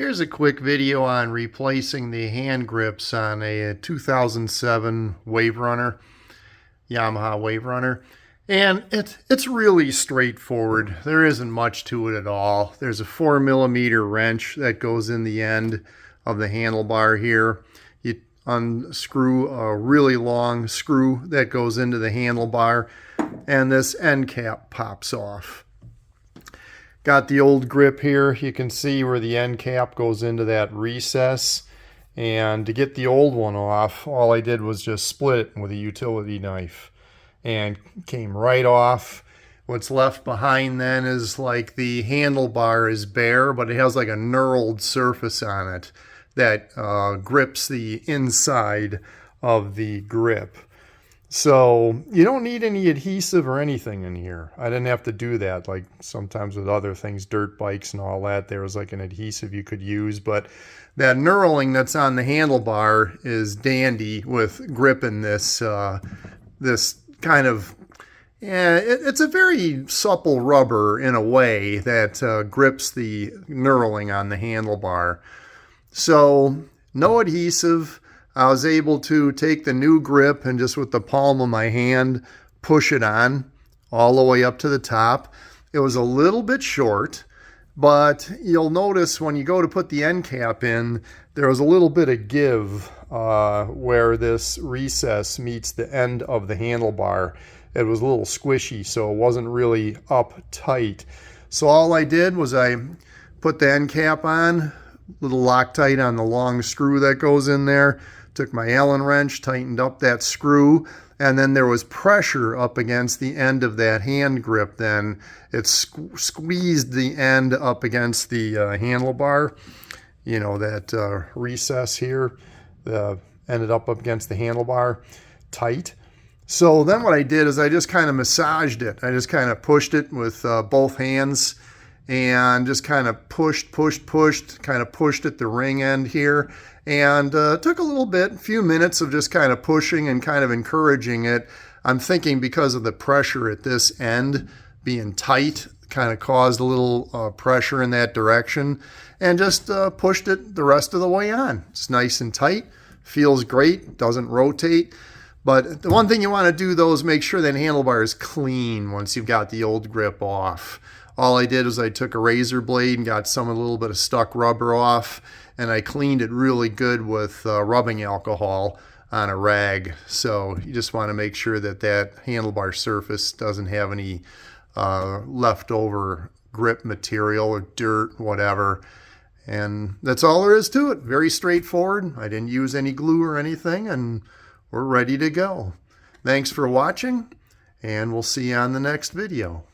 Here's a quick video on replacing the hand grips on a 2007 Waverunner, Yamaha Waverunner. And it's really straightforward. There isn't much to it at all. There's a 4mm wrench that goes in the end of the handlebar here. You unscrew a really long screw that goes into the handlebar, and this end cap pops off. Got the old grip here. You can see where the end cap goes into that recess. And to get the old one off, all I did was just split it with a utility knife and came right off. What's left behind then is like the handlebar is bare, but it has like a knurled surface on it that grips the inside of the grip. So you don't need any adhesive or anything in here. I didn't have to do that like sometimes with other things, dirt bikes and all that. There was like an adhesive you could use, but that knurling that's on the handlebar is dandy with gripping this this kind of, it's a very supple rubber in a way that grips the knurling on the handlebar. So no adhesive. I was able to take the new grip and just with the palm of my hand push it on all the way up to the top. It was a little bit short, but you'll notice when you go to put the end cap in, there was a little bit of give where this recess meets the end of the handlebar. It was a little squishy, so it wasn't really up tight. So all I did was I put the end cap on, little Loctite on the long screw that goes in there, took my Allen wrench, tightened up that screw, and then there was pressure up against the end of that hand grip. Then it squeezed the end up against the handlebar, you know, that recess here, ended up against the handlebar tight. So then what I did is I just kind of massaged it. I just kind of pushed it with both hands and just kind of pushed at the ring end here. And took a few minutes of just kind of pushing and kind of encouraging it. I'm thinking because of the pressure at this end being tight, kind of caused a little pressure in that direction, and just pushed it the rest of the way on. It's nice and tight, feels great, doesn't rotate. But the one thing you want to do though is make sure that handlebar is clean once you've got the old grip off. All I did was I took a razor blade and got a little bit of stuck rubber off, and I cleaned it really good with rubbing alcohol on a rag. So you just want to make sure that that handlebar surface doesn't have any leftover grip material or dirt, whatever. And that's all there is to it. Very straightforward. I didn't use any glue or anything, and we're ready to go. Thanks for watching, and we'll see you on the next video.